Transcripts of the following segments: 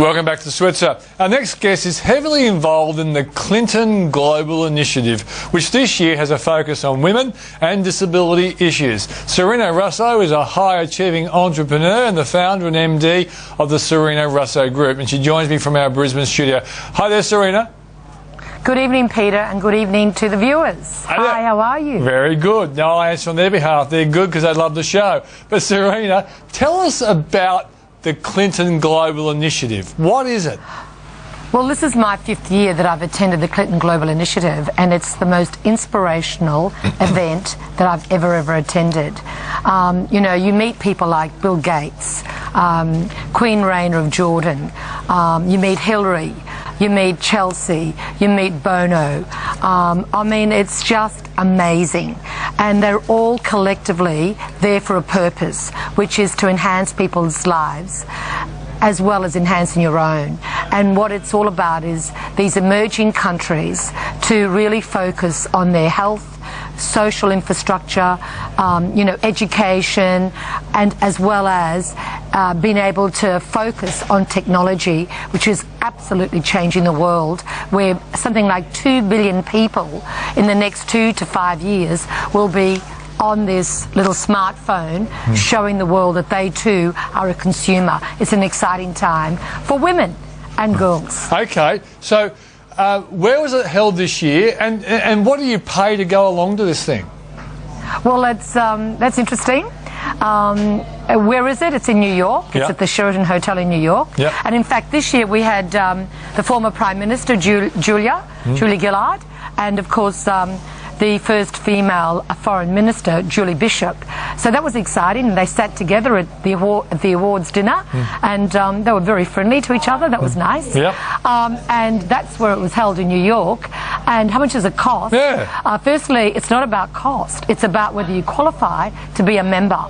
Welcome back to Switzer. Our next guest is heavily involved in the Clinton Global Initiative, which this year has a focus on women and disability issues. Sarina Russo is a high-achieving entrepreneur and the founder and MD of the Sarina Russo Group, and she joins me from our Brisbane studio. Hi there, Sarina. Good evening, Peter, and good evening to the viewers. Hi, how are you? Very good. No, I answer on their behalf. They're good because they love the show. But Sarina, tell us about the Clinton Global Initiative. What is it? Well, this is my 5th year that I've attended the Clinton Global Initiative, and it's the most inspirational event that I've ever attended. You know, you meet people like Bill Gates, Queen Rania of Jordan, you meet Hillary, you meet Chelsea, you meet Bono. I mean, it's just amazing. And they're all collectively there for a purpose, which is to enhance people's lives as well as enhancing your own. And what it's all about is these emerging countries to really focus on their health, social infrastructure, you know, education, and as well as being able to focus on technology, which is absolutely changing the world, where something like 2 billion people in the next 2 to 5 years will be on this little smartphone, showing the world that they too are a consumer. It's an exciting time for women and girls. Okay, so where was it held this year, and what do you pay to go along to this thing? Well, that's interesting. Where is it? It's in New York. It's at the Sheraton Hotel in New York. And in fact, this year we had the former Prime Minister, Julia Gillard, and of course the first female foreign minister, Julie Bishop. So that was exciting, and they sat together at the awards dinner, and they were very friendly to each other. That was nice. And that's where it was held in New York. And how much does it cost? Firstly, it's not about cost. It's about whether you qualify to be a member.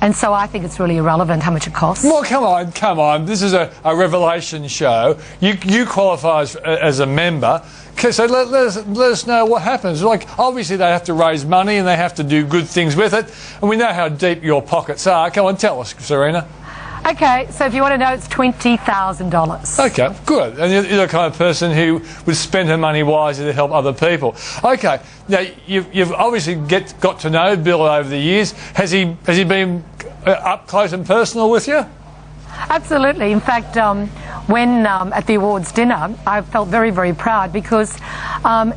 And so I think it's really irrelevant how much it costs. Well, come on. This is a revelation show. You qualify as a member. Okay, so let us know what happens. Like, obviously they have to raise money and they have to do good things with it. And we know how deep your pockets are. Come on, tell us, Sarina. Okay, so if you want to know, it's $20,000. Okay, good. And you're the kind of person who would spend her money wisely to help other people. Okay, now you've obviously got to know Bill over the years. Has he been up close and personal with you? Absolutely. In fact, when at the awards dinner, I felt very proud because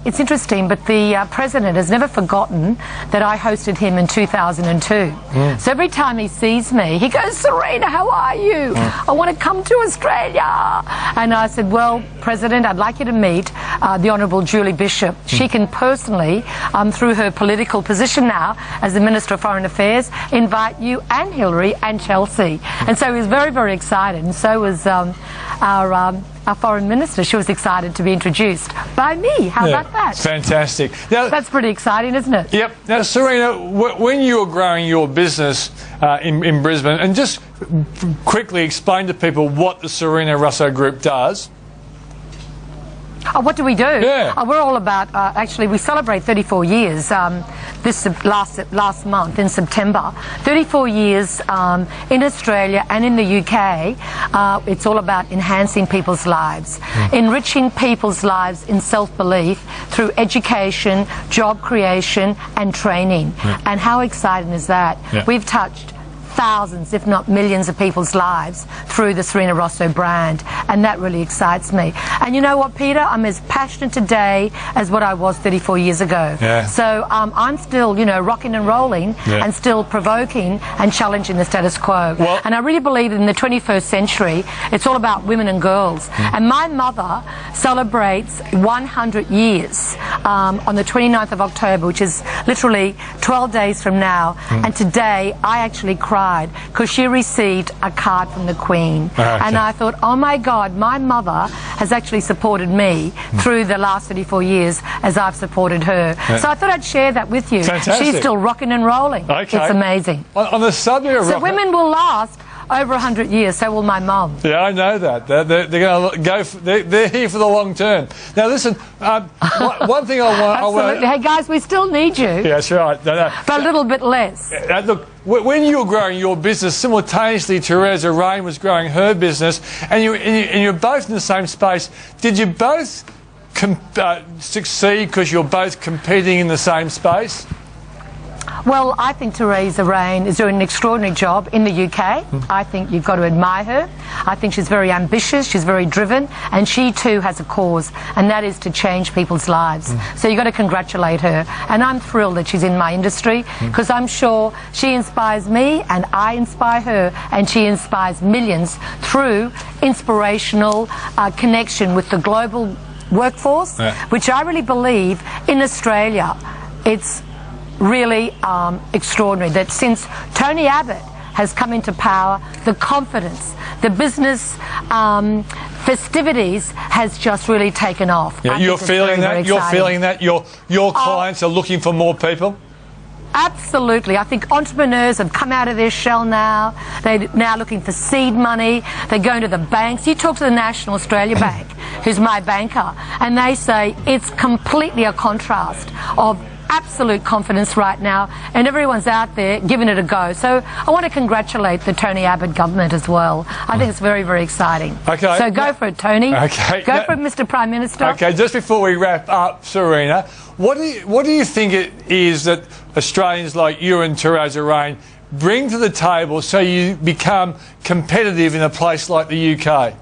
it's interesting, but the president has never forgotten that I hosted him in 2002. So every time he sees me, he goes, "Sarina, how are you? I want to come to Australia." And I said, "Well, President, I'd like you to meet the Honourable Julie Bishop. She can personally, through her political position now as the Minister of Foreign Affairs, invite you and Hillary and Chelsea." And so he was very excited, and so was our foreign minister. She was excited to be introduced by me. How about that? Fantastic. Now, that's pretty exciting, isn't it? Yep. Now, Sarina, when you were growing your business in Brisbane, and just quickly explain to people what the Sarina Russo Group does. What do we do? We're all about, actually, we celebrate 34 years this last month in September. 34 years in Australia and in the UK. It's all about enhancing people's lives, enriching people's lives in self-belief through education, job creation and training. And how exciting is that? We've touched thousands, if not millions of people's lives through the Sarina Russo brand, and that really excites me. And you know what, Peter? I'm as passionate today as what I was 34 years ago. So I'm still, you know, rocking and rolling and still provoking and challenging the status quo. And I really believe in the 21st century, it's all about women and girls. And my mother celebrates 100 years on the 29th of October, which is literally 12 days from now. And today, I actually cried because she received a card from the Queen. And I thought, oh my God, my mother has actually supported me through the last 34 years as I've supported her. So I thought I'd share that with you. She's still rocking and rolling. It's amazing. On the subject of women will last over 100 years. So will my mum. Yeah, I know that. They're going to go. They're here for the long term. Now, listen. One thing I want. Absolutely. Hey guys, we still need you. Yeah, that's right. No. But a little bit less. Look, when you were growing your business, simultaneously Teresa Rain was growing her business, and you're both in the same space. Did you both succeed because you're both competing in the same space? Well, I think Teresa Rain is doing an extraordinary job in the UK. I think you've got to admire her. I think she's very ambitious, she's very driven, and she too has a cause, and that is to change people's lives. So you've got to congratulate her. And I'm thrilled that she's in my industry, because I'm sure she inspires me, and I inspire her, and she inspires millions through inspirational connection with the global workforce, which I really believe in Australia, it's really extraordinary that since Tony Abbott has come into power, the confidence, the business festivities has just really taken off. Yeah, you're feeling that? You're feeling that? Your clients are looking for more people? Absolutely. I think entrepreneurs have come out of their shell now. They're now looking for seed money. They're going to the banks. You talk to the National Australia Bank, who's my banker, and they say it's completely a contrast of absolute confidence right now, and everyone's out there giving it a go. So I want to congratulate the Tony Abbott government as well. I think it's very, very exciting. Okay. So go for it, Tony. Okay. Go for it, Mr. Prime Minister. Okay, just before we wrap up, Sarina, what do you think it is that Australians like you and Teresa Rain bring to the table so you become competitive in a place like the UK?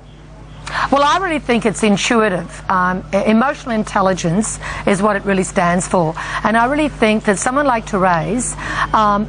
Well, I really think it's intuitive. Emotional intelligence is what it really stands for. And I really think that someone like Therese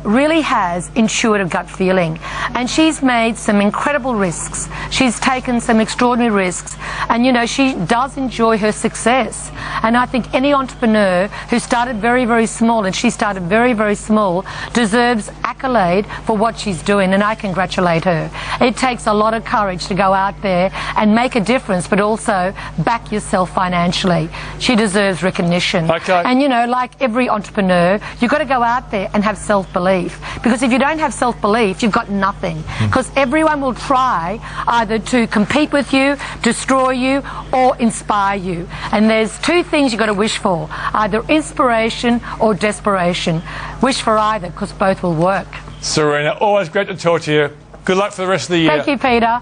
really has intuitive gut feeling. And she's made some incredible risks. She's taken some extraordinary risks. And, you know, she does enjoy her success. And I think any entrepreneur who started very, very small, and she started very, very small, deserves accolade for what she's doing. And I congratulate her. It takes a lot of courage to go out there and make a difference, but also back yourself financially. She deserves recognition. Okay. And you know, like every entrepreneur, you've got to go out there and have self-belief, because if you don't have self-belief, you've got nothing, because everyone will try either to compete with you, destroy you, or inspire you. And there's two things you've got to wish for, either inspiration or desperation. Wish for either, because both will work. Sarina, always great to talk to you. Good luck for the rest of the year. Thank you, Peter.